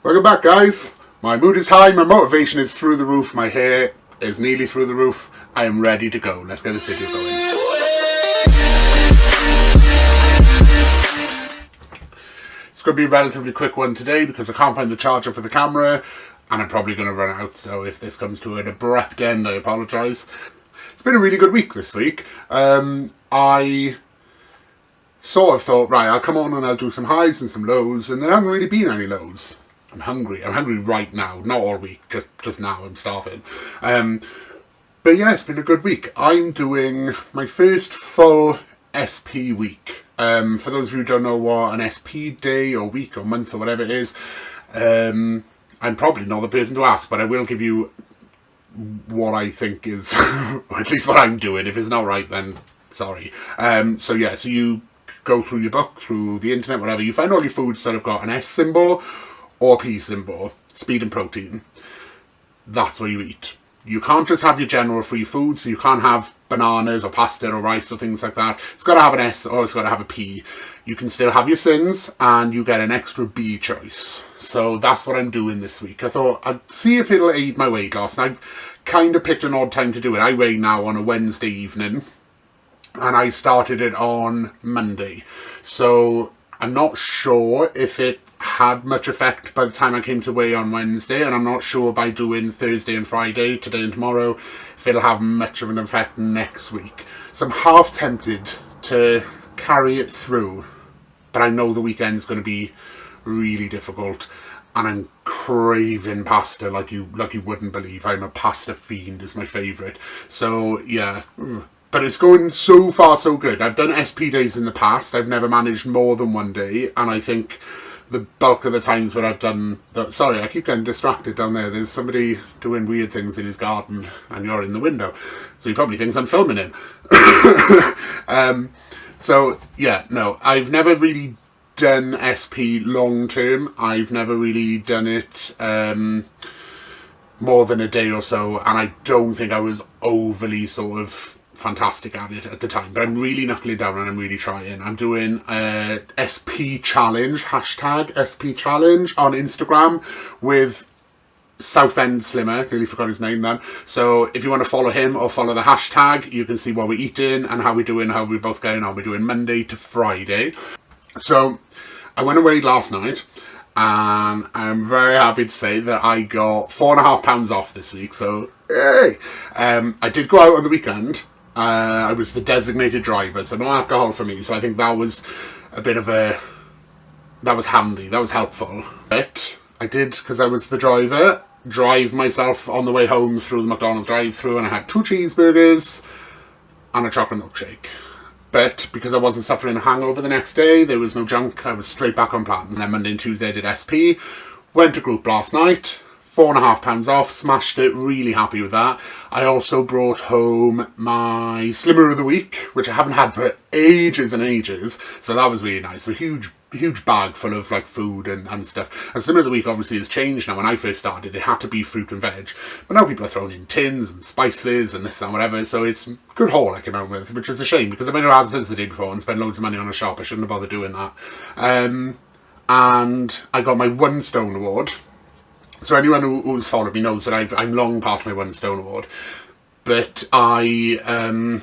Welcome back, guys. My mood is high, my motivation is through the roof, my hair is nearly through the roof. I am ready to go. Let's get this video going. It's going to be a relatively quick one today because I can't find the charger for the camera and I'm probably going to run out, so if this comes to an abrupt end, I apologise. It's been a really good week this week. I sort of thought, right, I'll come on and I'll do some highs and some lows, and there haven't really been any lows. I'm hungry. I'm hungry right now, not all week, just now. I'm starving. But yeah, it's been a good week. I'm doing my first full SP week. For those of you who don't know what an SP day or week or month or whatever it is, I'm probably not the person to ask, but I will give you what I think is, or at least what I'm doing. If it's not right, then sorry. So you go through your book, through the internet, whatever. You find all your foods that have got an S symbol or P symbol, speed and protein. That's what you eat. You can't just have your general free food, so you can't have bananas or pasta or rice or things like that. It's got to have an S or it's got to have a P. You can still have your sins and you get an extra B choice. So that's what I'm doing this week. I thought I'd see if it'll aid my weight loss. And I've kind of picked an odd time to do it. I weigh now on a Wednesday evening and I started it on Monday. So I'm not sure if it had much effect by the time I came to weigh on Wednesday, and I'm not sure by doing Thursday and Friday, today and tomorrow, if it'll have much of an effect next week. So I'm half tempted to carry it through, but I know the weekend's going to be really difficult, and I'm craving pasta like you wouldn't believe. I'm a pasta fiend, is my favourite. So yeah, but it's going so far so good. I've done SP days in the past. I've never managed more than one day, and I think the bulk of the times where I've done that, sorry, I keep getting distracted down there. There's somebody doing weird things in his garden and you're in the window, so he probably thinks I'm filming him. So yeah, no, I've never really done SP long term. I've never really done it more than a day or so, and I don't think I was overly sort of fantastic at it at the time, but I'm really knuckling down and I'm really trying. I'm doing a SP challenge, hashtag SP challenge on Instagram with Southend Slimmer, nearly forgot his name then. So if you want to follow him or follow the hashtag, you can see what we're eating and how we're doing, how we're both getting on. We're doing Monday to Friday. So I went away last night and I'm very happy to say that I got 4.5 pounds off this week, so yay! I did go out on the weekend. I was the designated driver, so no alcohol for me, so I think that was a bit of that was handy, that was helpful. But I did, because I was the driver, drive myself on the way home through the McDonald's drive-thru, and I had 2 cheeseburgers and a chocolate milkshake. But because I wasn't suffering a hangover the next day, there was no junk, I was straight back on plan. And then Monday and Tuesday I did SP, went to group last night, 4.5 pounds off, smashed it, really happy with that. I also brought home my Slimmer of the Week, which I haven't had for ages and ages, so that was really nice. A huge bag full of like food and stuff. And Slimmer of the Week obviously has changed now. When I first started, it had to be fruit and veg, but now people are throwing in tins and spices and this and whatever, so it's a good haul I came out with, which is a shame, because I made a since the day before and spent loads of money on a shop. I shouldn't have bothered doing that. And I got my One Stone award. So anyone who's followed me knows that I'm long past my One Stone award, but I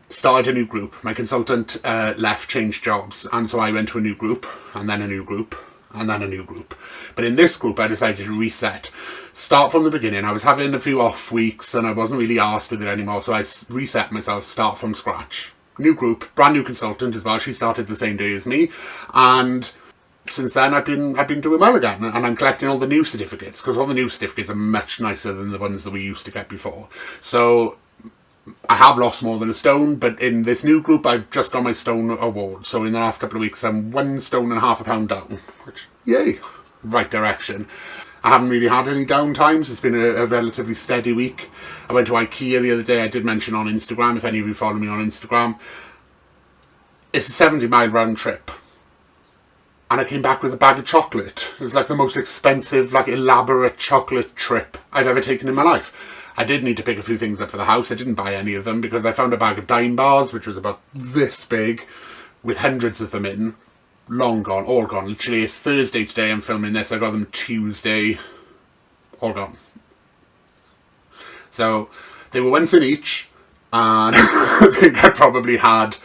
started a new group. My consultant left, changed jobs, and so I went to a new group, and then a new group, and then a new group. But in this group I decided to reset, start from the beginning. I was having a few off weeks and I wasn't really arsed with it anymore, so I reset myself, start from scratch. New group, brand new consultant as well. She started the same day as me, and since then I've been doing well again, and I'm collecting all the new certificates, because all the new certificates are much nicer than the ones that we used to get before. So I have lost more than a stone, but in this new group I've just got my stone award. So in the last couple of weeks I'm 1.5 stone down, which, yay, right direction. I haven't really had any down times. It's been a relatively steady week. I went to IKEA the other day. I did mention on Instagram, if any of you follow me on Instagram, it's a 70-mile round trip. And I came back with a bag of chocolate. It was like the most expensive, like elaborate chocolate trip I've ever taken in my life. I did need to pick a few things up for the house. I didn't buy any of them because I found a bag of Dime bars, which was about this big, with hundreds of them in. long gone, all gone. Literally, it's Thursday today, I'm filming this. I got them Tuesday, all gone. So, they were 1 cent each, and I think I probably had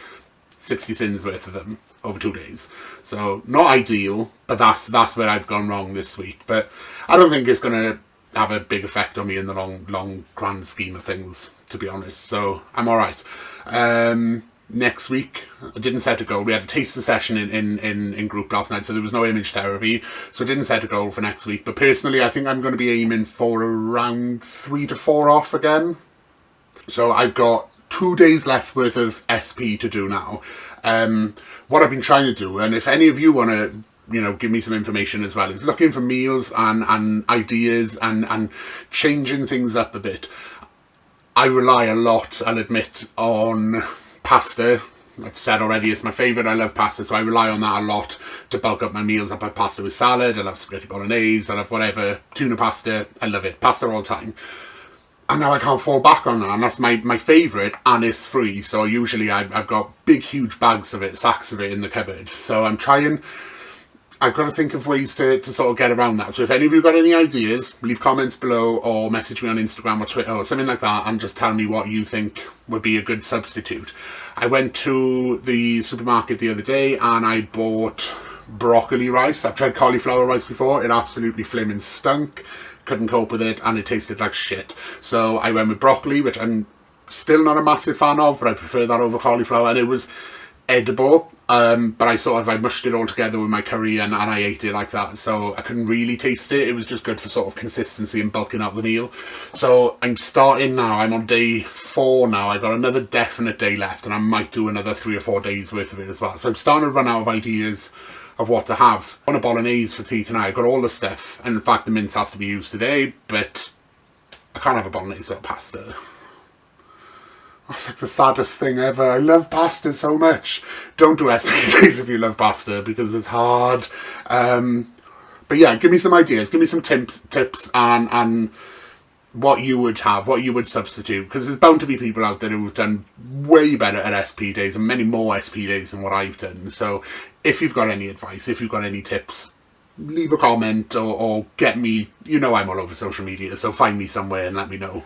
60 cents worth of them over 2 days. So, not ideal, but that's where I've gone wrong this week. But I don't think it's going to have a big effect on me in the long grand scheme of things, to be honest. So, I'm alright. Next week, I didn't set a goal. We had a taster session in group last night, so there was no image therapy, so I didn't set a goal for next week. But personally, I think I'm going to be aiming for around 3 to 4 off again. So I've got 2 days left worth of SP to do now. What I've been trying to do, and if any of you want to, you know, give me some information as well, is looking for meals and ideas and changing things up a bit. I rely a lot, I'll admit, on pasta. I've said already it's my favourite. I love pasta, so I rely on that a lot to bulk up my meals. I have pasta with salad, I love spaghetti bolognese, I love whatever, tuna pasta, I love it. Pasta all the time. And now I can't fall back on that, and that's my favourite, and it's free. So usually I've got big huge bags of it, sacks of it in the cupboard. So I'm trying, I've got to think of ways to sort of get around that. So if any of you got any ideas, leave comments below or message me on Instagram or Twitter or something like that, and just tell me what you think would be a good substitute. I went to the supermarket the other day and I bought broccoli rice. I've tried cauliflower rice before. It absolutely flaming stunk. Couldn't cope with it, and it tasted like shit. So I went with broccoli, which I'm still not a massive fan of, but I prefer that over cauliflower, and it was edible. But I mushed it all together with my curry and I ate it like that, so I couldn't really taste it. It was just good for sort of consistency and bulking out the meal. So I'm starting now, I'm on day 4 now. I've got another definite day left, and I might do another 3 or 4 days worth of it as well. So I'm starting to run out of ideas of what to have. I want a bolognese for tea tonight. I've got all the stuff, and in fact the mince has to be used today, but I can't have a bolognese without pasta. That's like the saddest thing ever. I love pasta so much. Don't do SPDs if you love pasta, because it's hard. But yeah, give me some ideas. Give me some tips and what you would have, what you would substitute. Because there's bound to be people out there who've done way better at SP days and many more SP days than what I've done. So if you've got any advice, if you've got any tips, leave a comment or get me. You know I'm all over social media, so find me somewhere and let me know.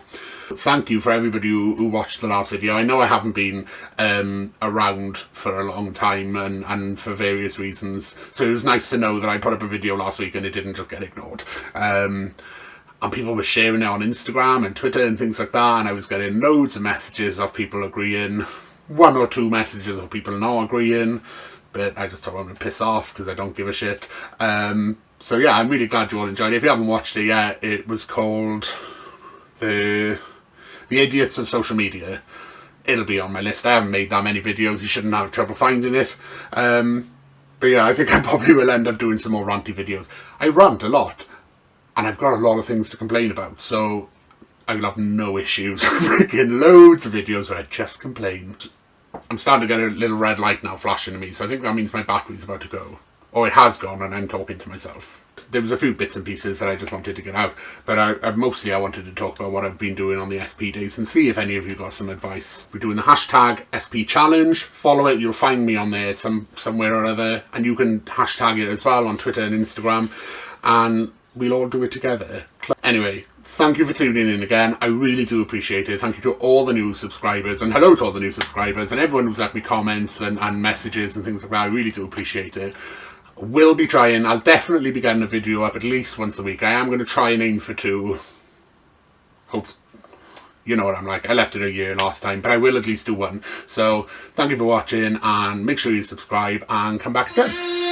Thank you for everybody who watched the last video. I know I haven't been around for a long time and for various reasons, so it was nice to know that I put up a video last week and it didn't just get ignored. And people were sharing it on Instagram and Twitter and things like that, and I was getting loads of messages of people agreeing, 1 or 2 messages of people not agreeing, but I just don't want to piss off because I don't give a shit. So yeah, I'm really glad you all enjoyed it. If you haven't watched it yet, it was called The Idiots of Social Media. It'll be on my list. I haven't made that many videos, you shouldn't have trouble finding it. But yeah, I think I probably will end up doing some more ranty videos. I rant a lot, and I've got a lot of things to complain about, so I will have no issues making loads of videos where I just complain. I'm starting to get a little red light now flashing at me, so I think that means my battery's about to go. Or it has gone and I'm talking to myself. There was a few bits and pieces that I just wanted to get out, but mostly I wanted to talk about what I've been doing on the SP days and see if any of you got some advice. We're doing the hashtag SP challenge. Follow it, you'll find me on there somewhere or other, and you can hashtag it as well on Twitter and Instagram, and we'll all do it together. Anyway, thank you for tuning in again. I really do appreciate it. Thank you to all the new subscribers, and hello to all the new subscribers and everyone who's left me comments and messages and things like that. I really do appreciate it. Will be trying, I'll definitely be getting a video up at least once a week. I am going to try and aim for 2. Hope, you know what I'm like. I left it a year last time, but I will at least do 1. So thank you for watching, and make sure you subscribe and come back again.